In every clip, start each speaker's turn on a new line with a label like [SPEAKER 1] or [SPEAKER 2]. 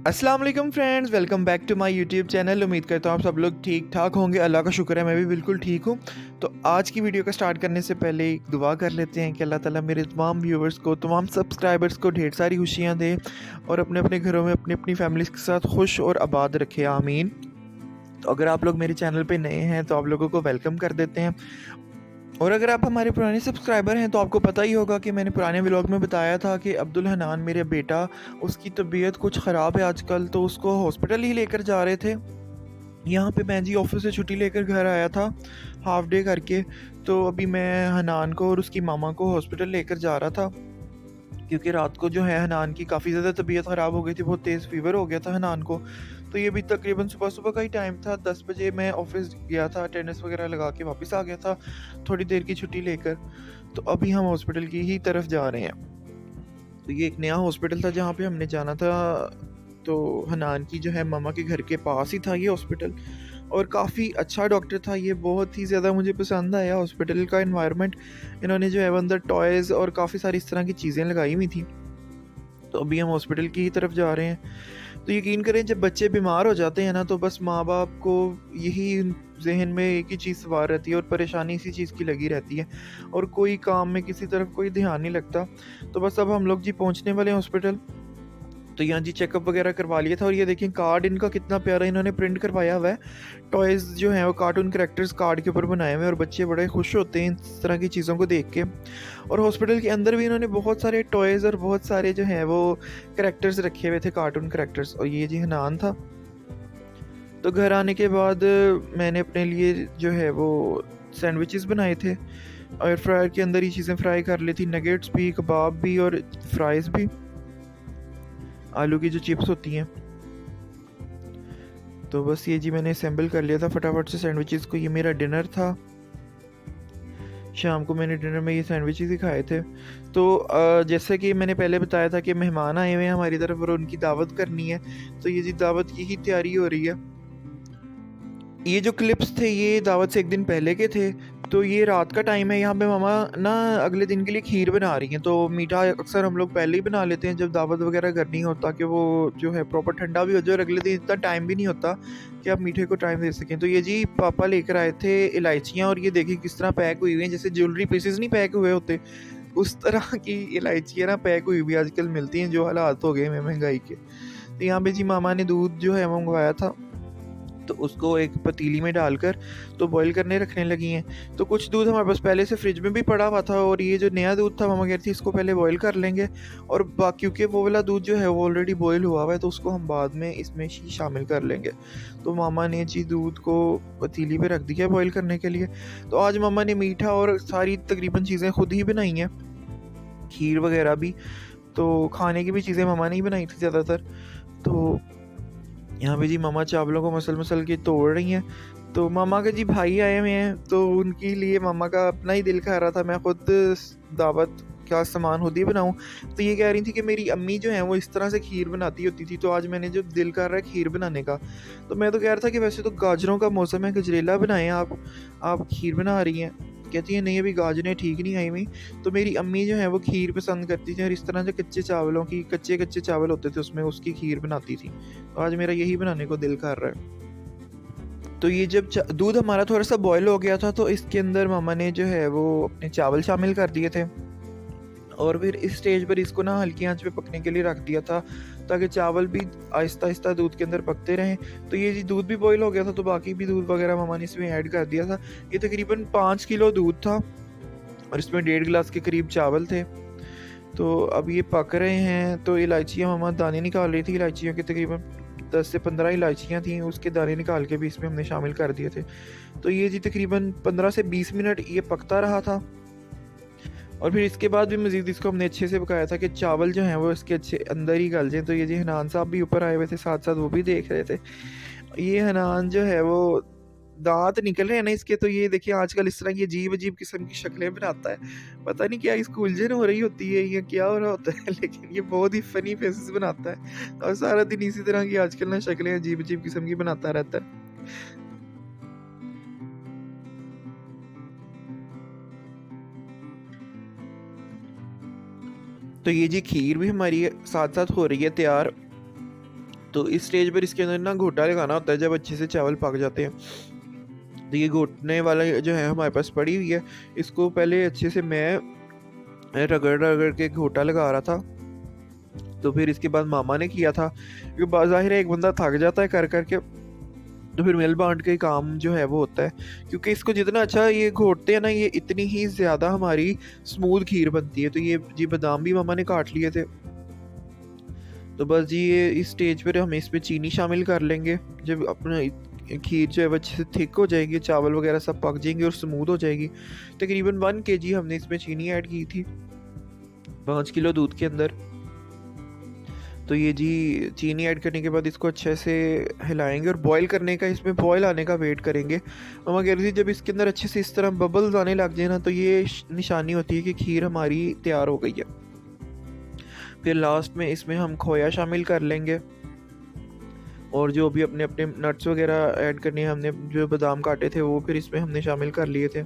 [SPEAKER 1] अस्सलाम वालेकुम friends, welcome back to my YouTube channel. उम्मीद करता हूँ आप सब लोग ठीक ठाक होंगे। अल्लाह का शुक्र है, मैं भी बिल्कुल ठीक हूँ। तो आज की वीडियो को स्टार्ट करने से पहले एक दुआ कर लेते हैं कि अल्लाह ताला मेरे तमाम व्यूवर्स को, तमाम सब्सक्राइबर्स को ढेर सारी खुशियाँ दे और अपने अपने घरों में अपनी अपनी फैमिलीज के साथ खुश और आबाद रखे, आमीन। तो अगर आप लोग मेरे चैनल पे नए हैं तो आप लोगों को वेलकम कर देते हैं। और अगर आप हमारे पुराने सब्सक्राइबर हैं तो आपको पता ही होगा कि मैंने पुराने व्लॉग में बताया था कि अब्दुल हनान मेरा बेटा, उसकी तबीयत कुछ ख़राब है आजकल, तो उसको हॉस्पिटल ही लेकर जा रहे थे। यहाँ पे मैं जी ऑफिस से छुट्टी लेकर घर आया था हाफ डे करके। तो अभी मैं हनान को और उसकी मामा को हॉस्पिटल लेकर जा रहा था, क्योंकि रात को जो है हनान की काफ़ी ज़्यादा तबीयत ख़राब हो गई थी, बहुत तेज़ फीवर हो गया था हनान को। तो ये भी तकरीबन सुबह सुबह का ही टाइम था, 10 बजे मैं ऑफिस गया था, अटेंडेंस वगैरह लगा के वापस आ गया था थोड़ी देर की छुट्टी लेकर। तो अभी हम हॉस्पिटल की ही तरफ जा रहे हैं। तो ये एक नया हॉस्पिटल था जहाँ पे हमने जाना था। तो हनान की जो है मामा के घर के पास ही था ये हॉस्पिटल, और काफ़ी अच्छा डॉक्टर था ये, बहुत ही ज़्यादा मुझे पसंद आया हॉस्पिटल का एनवायरनमेंट। इन्होंने जो है वो अंदर टॉयज़ और काफ़ी सारी इस तरह की चीज़ें लगाई हुई थी। तो अभी हम हॉस्पिटल की ही तरफ जा रहे हैं। तो यकीन करें, जब बच्चे बीमार हो जाते हैं ना, तो बस माँ बाप को यही जहन में एक ही चीज़ सवार रहती है और परेशानी इसी चीज़ की लगी रहती है, और कोई काम में किसी तरफ कोई ध्यान नहीं लगता। तो बस अब हम लोग जी पहुँचने वाले हैं हॉस्पिटल। तो यहाँ जी चेकअप वगैरह करवा लिया था, और ये देखिए कार्ड इनका कितना प्यारा इन्होंने प्रिंट करवाया हुआ है। टॉयज़ जो हैं वो कार्टून कैरेक्टर्स कार्ड के ऊपर बनाए हुए हैं, और बच्चे बड़े खुश होते हैं इस तरह की चीज़ों को देख के। और हॉस्पिटल के अंदर भी इन्होंने बहुत सारे टॉयज़ और बहुत सारे जो हैं वो कैरेक्टर्स रखे हुए थे, कार्टून कैरेक्टर्स। और ये जी हनान था। तो घर आने के बाद मैंने अपने लिए जो है वो सैंडविचेस बनाए थे, और फ्रायर के अंदर ही चीज़ें फ्राई कर ली थी, नगेट्स भी, कबाब भी और फ्राइज़ भी, आलू की जो चिप्स होती हैं। तो बस ये जी मैंने असेंबल कर लिया था फटाफट से सैंडविचेस को। ये मेरा डिनर था, शाम को मैंने डिनर में ये सैंडविचेस ही खाए थे। तो जैसे कि मैंने पहले बताया था कि मेहमान आए हुए हैं हमारी तरफ और उनकी दावत करनी है। तो ये जी दावत की ही तैयारी हो रही है। ये जो क्लिप्स थे ये दावत से एक दिन पहले के थे। तो ये रात का टाइम है, यहाँ पे मामा ना अगले दिन के लिए खीर बना रही हैं। तो मीठा अक्सर हम लोग पहले ही बना लेते हैं जब दावत वगैरह करनी हो, ताकि वो जो है प्रॉपर ठंडा भी हो जाए, और अगले दिन इतना टाइम भी नहीं होता कि आप मीठे को टाइम दे सकें। तो ये जी पापा लेकर आए थे इलायचियाँ, और ये देखिए किस तरह पैक हुई हुई हैं, जैसे ज्वेलरी पीसेस नहीं पैक हुए होते, उस तरह की इलायचियाँ ना पैक हुई हुई आजकल मिलती हैं, जो हालात हो गए हैं महंगाई के। तो यहाँ पे जी मामा ने दूध जो है मंगवाया था, तो उसको एक पतीली में डालकर तो बॉईल करने रखने लगी हैं। तो कुछ दूध हमारे पास पहले से फ्रिज में भी पड़ा हुआ था, और ये जो नया दूध था मामा कह रही थी इसको पहले बॉईल कर लेंगे, और बाकी क्योंकि वो वाला दूध जो है वो ऑलरेडी बॉईल हुआ हुआ है, तो उसको हम बाद में इसमें ही शामिल कर लेंगे। तो मामा ने जी दूध को पतीली पे रख दिया बॉईल करने के लिए। तो आज मामा ने मीठा और सारी तकरीबन चीज़ें खुद ही बनाई हैं, खीर वगैरह भी। तो खाने की भी चीज़ें मामा ने ही बनाई थी ज़्यादातर। तो यहाँ पे जी मामा चावलों को मसल मसल के तोड़ रही हैं। तो मामा के जी भाई आए हुए हैं, तो उनके लिए मामा का अपना ही दिल कर रहा था मैं खुद दावत का सामान खुद ही बनाऊं। तो ये कह रही थी कि मेरी अम्मी जो है वो इस तरह से खीर बनाती होती थी, तो आज मैंने जो दिल कर रहा है खीर बनाने का। तो मैं तो कह रहा था कि वैसे तो गाजरों का मौसम है, गजरेला बनाएं आप खीर बना रही हैं। कहती है नहीं, अभी गाजरें ठीक नहीं आई हुई। तो मेरी अम्मी जो है वो खीर पसंद करती थी, और इस तरह जो कच्चे चावलों की, कच्चे कच्चे चावल होते थे उसमें उसकी खीर बनाती थी। तो आज मेरा यही बनाने को दिल कर रहा है। तो ये जब दूध हमारा थोड़ा सा बॉयल हो गया था, तो इसके अंदर मामा ने जो है वो अपने चावल शामिल कर दिए थे, और फिर इस स्टेज पर इसको ना हल्की आंच पे पकने के लिए रख दिया था, ताकि चावल भी आहिस्ता आहिस्ता दूध के अंदर पकते रहें। तो ये जी दूध भी बॉयल हो गया था, तो बाकी भी दूध वगैरह मामा ने इसमें ऐड कर दिया था। ये तकरीबन 5 किलो दूध था, और इसमें 1.5 गिलास के करीब चावल थे। तो अब ये पक रहे हैं। तो इलायचियाँ मामा दाने निकाल रही थी, इलायचियों के तकरीबन 10 से 15 इलायचियाँ थीं, उसके दाने निकाल के भी इसमें हमने शामिल कर दिए थे। तो ये जी तकरीबन 15 से 20 मिनट ये पकता रहा था, और फिर इसके बाद भी मज़ीद इसको हमने अच्छे से पकाया था कि चावल जो हैं वो इसके अच्छे अंदर ही गल जाएँ। तो ये जी हनान साहब भी ऊपर आए हुए थे, साथ साथ वो भी देख रहे थे। ये हनान जो है वो दाँत निकल रहे हैं ना इसके, तो ये देखिए आजकल इस तरह की अजीब-अजीब किस्म की शक्लें बनाता है। पता नहीं क्या इसको उलझन हो रही होती है या क्या हो रहा होता है, लेकिन ये बहुत ही फ़नी फेसेस बनाता है, और सारा दिन इसी तरह की आजकल ना शक्लें अजीब-अजीब किस्म की बनाता रहता है। तो ये जी खीर भी हमारी साथ-साथ हो रही है तैयार। तो इस स्टेज पर इसके अंदर ना घोटा लगाना होता है जब अच्छे से चावल पक जाते हैं। तो ये घोटने वाला जो है हमारे पास पड़ी हुई है, इसको पहले अच्छे से मैं रगड़ रगड़ के घोटा लगा रहा था। तो फिर इसके बाद मामा ने किया था, क्योंकि ज़ाहिर है एक बंदा थक जाता है कर करके, तो फिर मिल बांट के काम जो है वो होता है। क्योंकि इसको जितना अच्छा ये घोटते हैं ना, ये इतनी ही ज़्यादा हमारी स्मूथ खीर बनती है। तो ये जी बादाम भी मामा ने काट लिए थे। तो बस जी ये इस स्टेज पर हम इसमें चीनी शामिल कर लेंगे। जब अपना खीर जो है वो अच्छे से थिक हो जाएगी, चावल वगैरह सब पक जाएंगे और स्मूथ हो जाएगी। तकरीबन 1 kg हमने इसमें चीनी ऐड की थी 5 किलो दूध के अंदर। तो ये जी चीनी ऐड करने के बाद इसको अच्छे से हिलाएंगे और बॉईल करने का, इसमें बॉईल आने का वेट करेंगे। मम्मा कह रही थी जब इसके अंदर अच्छे से इस तरह बबल्स आने लग जाए ना, तो ये निशानी होती है कि खीर हमारी तैयार हो गई है। फिर लास्ट में इसमें हम खोया शामिल कर लेंगे और जो भी अपने अपने नट्स वगैरह ऐड करने हैं, हमने जो बादाम काटे थे वो फिर इसमें हमने शामिल कर लिए थे।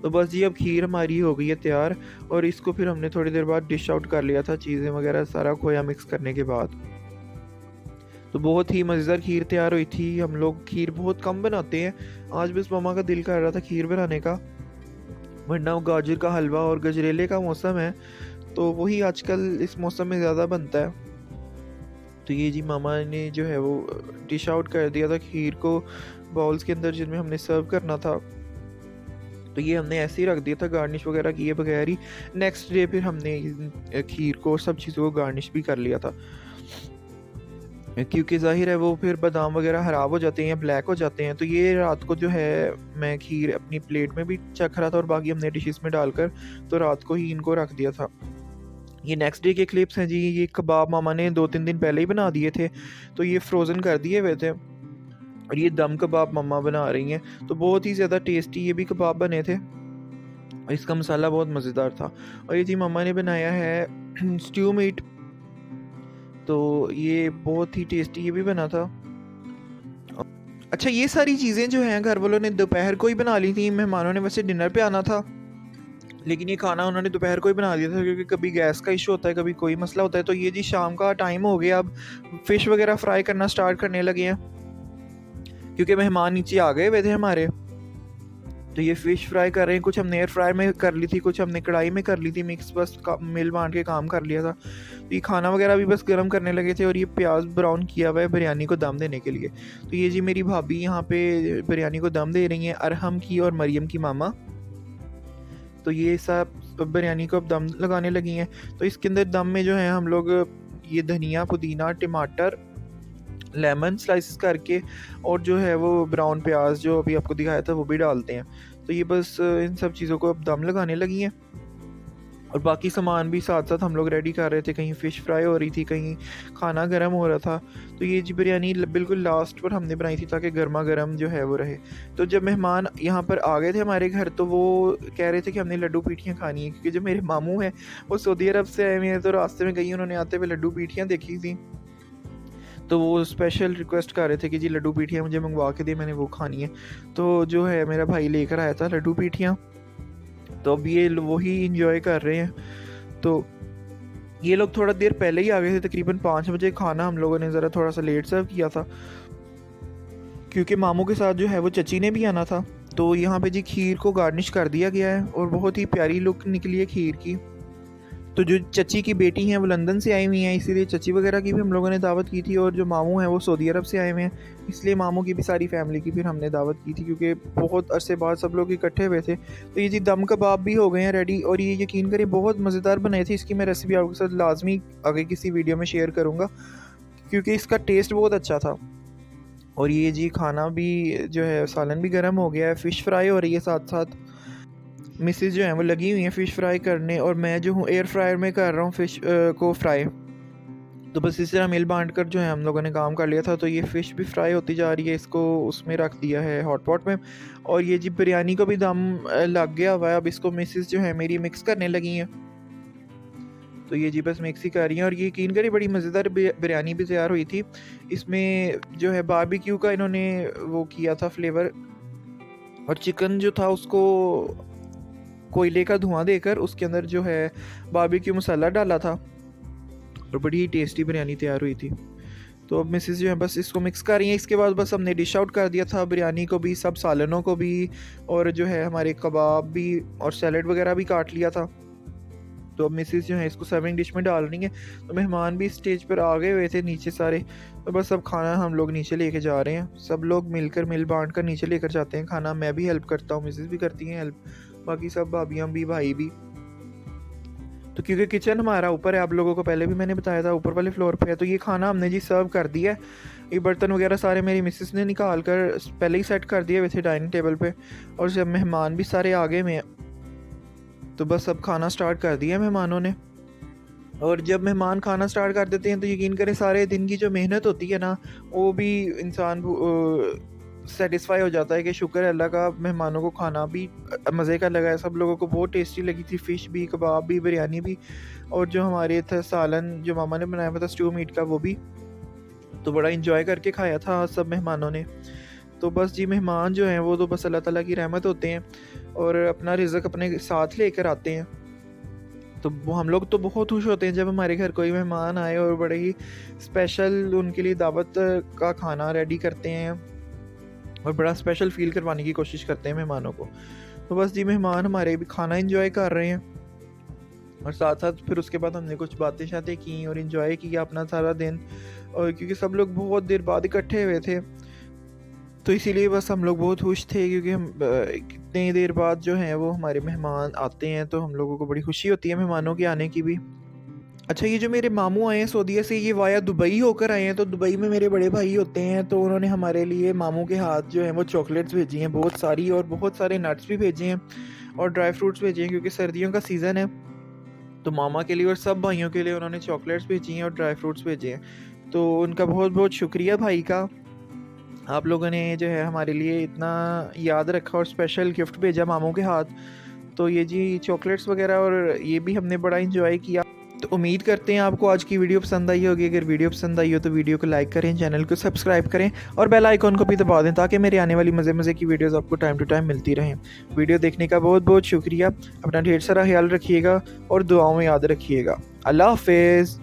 [SPEAKER 1] तो बस जी अब खीर हमारी हो गई है तैयार, और इसको फिर हमने थोड़ी देर बाद डिश आउट कर लिया था, चीज़ें वगैरह सारा खोया मिक्स करने के बाद। तो बहुत ही मज़ेदार खीर तैयार हुई थी। हम लोग खीर बहुत कम बनाते हैं, आज बस मम्मा का दिल कर रहा था खीर बनाने का, वरना गाजर का हलवा और गजरेले का मौसम है तो वही आजकल इस मौसम में ज़्यादा बनता है। तो ये जी मामा ने जो है वो डिश आउट कर दिया था खीर को बाउल्स के अंदर जिनमें हमने सर्व करना था। तो ये हमने ऐसे ही रख दिया था गार्निश वगैरह किए बगैर ही। नेक्स्ट डे फिर हमने खीर को सब चीज़ों को गार्निश भी कर लिया था, क्योंकि जाहिर है वो फिर बादाम वगैरह ख़राब हो जाते हैं, ब्लैक हो जाते हैं। तो ये रात को जो है मैं खीर अपनी प्लेट में भी चख रहा था और बाकी हमने डिशेस में डालकर तो रात को ही इनको रख दिया था। ये नेक्स्ट डे के क्लिप्स हैं जी। ये कबाब मामा ने 2-3 दिन पहले ही बना दिए थे, तो ये फ्रोज़न कर दिए हुए थे। और ये दम कबाब मम्मा बना रही हैं, तो बहुत ही ज़्यादा टेस्टी ये भी कबाब बने थे। इसका मसाला बहुत मज़ेदार था। और ये जी मम्मा ने बनाया है स्ट्यू मीट, तो ये बहुत ही टेस्टी ये भी बना था। अच्छा, ये सारी चीज़ें जो हैं घर वालों ने दोपहर को ही बना ली थी। मेहमानों ने वैसे डिनर पे आना था, लेकिन ये खाना उन्होंने दोपहर को ही बना दिया था, क्योंकि कभी गैस का इशू होता है, कभी कोई मसला होता है। तो ये जी शाम का टाइम हो गया, अब फ़िश वगैरह फ्राई करना स्टार्ट करने लगे हैं, क्योंकि मेहमान नीचे आ गए हुए थे हमारे। तो ये फ़िश फ्राई कर रहे हैं, कुछ हमने एयर फ्राई में कर ली थी, कुछ हमने कढ़ाई में कर ली थी मिक्स, बस मिल बांट के काम कर लिया था। तो ये खाना वगैरह भी बस गर्म करने लगे थे, और ये प्याज ब्राउन किया हुआ है बिरयानी को दम देने के लिए। तो ये जी मेरी भाभी यहाँ पे बिरयानी को दम दे रही हैं, अरहम की और मरियम की मामा। तो ये सब बिरयानी को अब दम लगाने लगी हैं। तो इसके अंदर दम में जो है हम लोग ये धनिया, पुदीना, टमाटर, लेमन स्लाइसेस करके और जो है वो ब्राउन प्याज जो अभी आपको दिखाया था वो भी डालते हैं। तो ये बस इन सब चीज़ों को अब दम लगाने लगी हैं, और बाकी सामान भी साथ साथ हम लोग रेडी कर रहे थे। कहीं फ़िश फ्राई हो रही थी, कहीं खाना गर्म हो रहा था। तो ये जी बिरयानी बिल्कुल लास्ट पर हमने बनाई थी ताकि गर्मा गर्म जो है वो रहे। तो जब मेहमान यहाँ पर आ गए थे हमारे घर, तो वो कह रहे थे कि हमने लड्डू पीठियाँ खानी है, क्योंकि जो मेरे मामू हैं वो सऊदी अरब से आए हुए हैं, तो रास्ते में गई उन्होंने आते हुए लड्डू पीठियाँ देखी थी, तो वो स्पेशल रिक्वेस्ट कर रहे थे कि जी लड्डू पीठियाँ मुझे मंगवा के दे, मैंने वो खानी है। तो जो है मेरा भाई लेकर आया था लड्डू पीठियाँ, तो अब ये वही इंजॉय कर रहे हैं। तो ये लोग थोड़ा देर पहले ही आ गए थे, तकरीबन 5 बजे। खाना हम लोगों ने ज़रा थोड़ा सा लेट सर्व किया था, क्योंकि मामू के साथ जो है वो चची ने भी आना था। तो यहाँ पे जी खीर को गार्निश कर दिया गया है, और बहुत ही प्यारी लुक निकली है खीर की। तो जो चची की बेटी हैं वो लंदन से आई हुई हैं, इसीलिए चची वगैरह की भी हम लोगों ने दावत की थी। और जो मामू हैं वो सऊदी अरब से आए हुए हैं, इसलिए मामू की भी सारी फैमिली की फिर हमने दावत की थी, क्योंकि बहुत अरसे बाद सब लोग इकट्ठे हुए थे। तो ये जी दम कबाब भी हो गए हैं रेडी, और ये यकीन करिए बहुत मज़ेदार बनाए थे। इसकी मैं रेसिपी आपके साथ लाजमी आगे किसी वीडियो में शेयर करूँगा, क्योंकि इसका टेस्ट बहुत अच्छा था। और ये जी खाना भी जो है, सालन भी गर्म हो गया है, फ़िश फ्राई हो रही है साथ साथ। मिसेस जो हैं वो लगी हुई हैं फ़िश फ्राई करने, और मैं जो हूँ एयर फ्रायर में कर रहा हूँ फ़िश को फ्राई। तो बस इस तरह मिल बांट कर जो है हम लोगों ने काम कर लिया था। तो ये फ़िश भी फ्राई होती जा रही है, इसको उसमें रख दिया है हॉट पॉट में। और ये जी बिरयानी को भी दम लग गया हुआ है, अब इसको मिसेस जो है मेरी मिक्स करने लगी हैं। तो ये जी बस मिक्स ही कर रही हैं, और ये यकीन करिए बड़ी मज़ेदार बिरयानी भी तैयार हुई थी। इसमें जो है बारबेक्यू का इन्होंने वो किया था फ्लेवर, और चिकन जो था उसको कोयले का धुआं देकर उसके अंदर जो है बारबेक्यू मसाला डाला था, और बड़ी ही टेस्टी बिरयानी तैयार हुई थी। तो अब मिसेस जो है बस इसको मिक्स कर रही हैं। इसके बाद बस हमने डिश आउट कर दिया था, बिरयानी को भी, सब सालनों को भी, और जो है हमारे कबाब भी और सैलड वगैरह भी काट लिया था। तो अब मिसेस जो है इसको सर्विंग डिश में डाल रही हैं। तो मेहमान भी स्टेज पर आ गए हुए थे नीचे सारे। तो बस अब खाना हम लोग नीचे लेके जा रहे हैं, सब लोग मिल बांट कर नीचे लेकर जाते हैं खाना। मैं भी हेल्प करता हूँ, मिसेस भी करती हैं हेल्प, बाकी सब भाभियाँ भी, भाई भी। तो क्योंकि किचन हमारा ऊपर है, आप लोगों को पहले भी मैंने बताया था, ऊपर वाले फ्लोर पे है। तो ये खाना हमने जी सर्व कर दिया है। ये बर्तन वगैरह सारे मेरी मिसेस ने निकाल कर पहले ही सेट कर दिए हुए थे डाइनिंग टेबल पे, और जब मेहमान भी सारे आगे में, तो बस अब खाना स्टार्ट कर दिया मेहमानों ने। और जब मेहमान खाना स्टार्ट कर देते हैं तो यकीन करें सारे दिन की जो मेहनत होती है ना, वो भी इंसान सेटिस्फाई हो जाता है कि शुक्र है अल्लाह का, मेहमानों को खाना भी मज़े का लगा है। सब लोगों को बहुत टेस्टी लगी थी, फ़िश भी, कबाब भी, बिरयानी भी, और जो हमारे था सालन जो मामा ने बनाया हुआ था स्टू मीट का, वो भी। तो बड़ा इंजॉय करके खाया था सब मेहमानों ने। तो बस जी मेहमान जो हैं वो तो बस अल्लाह ताला की रहमत होते हैं और अपना रिज़्क अपने साथ लेकर आते हैं। तो वो हम लोग तो बहुत खुश होते हैं जब हमारे घर कोई मेहमान आए, और बड़े ही स्पेशल उनके लिए दावत का खाना रेडी करते हैं और बड़ा स्पेशल फ़ील करवाने की कोशिश करते हैं मेहमानों को। तो बस जी मेहमान हमारे भी खाना एंजॉय कर रहे हैं, और साथ साथ फिर उसके बाद हमने कुछ बातें शातें की और एंजॉय किया अपना सारा दिन। और क्योंकि सब लोग बहुत देर बाद इकट्ठे हुए थे, तो इसीलिए बस हम लोग बहुत खुश थे, क्योंकि हम कितनी देर बाद जो हैं वो हमारे मेहमान आते हैं, तो हम लोगों को बड़ी खुशी होती है मेहमानों के आने की भी। अच्छा, ये जो मेरे मामू आए हैं सऊदीया से, ये वाया दुबई होकर आए हैं। तो दुबई में मेरे बड़े भाई होते हैं, तो उन्होंने हमारे लिए मामू के हाथ जो है वो चॉकलेट्स भेजी हैं बहुत सारी, और बहुत सारे नट्स भी भेजे हैं और ड्राई फ्रूट्स भेजे हैं, क्योंकि सर्दियों का सीज़न है। तो मामा के लिए और सब भाइयों के लिए उन्होंने चॉकलेट्स भेजी हैं और ड्राई फ्रूट्स भेजे हैं। तो उनका बहुत बहुत शुक्रिया भाई का, आप लोगों ने जो है हमारे लिए इतना याद रखा और स्पेशल गिफ्ट भेजा मामू के हाथ। तो ये जी चॉकलेट्स वगैरह, और ये भी हमने बड़ा इंजॉय किया। तो उम्मीद करते हैं आपको आज की वीडियो पसंद आई होगी। अगर वीडियो पसंद आई हो तो वीडियो को लाइक करें, चैनल को सब्सक्राइब करें और बेल आइकॉन को भी दबा दें, ताकि मेरे आने वाली मज़े की वीडियोस आपको टाइम टू टाइम मिलती रहें। वीडियो देखने का बहुत बहुत शुक्रिया। अपना ढेर सारा ख्याल रखिएगा और दुआओं में याद रखिएगा। अल्लाह हाफिज़।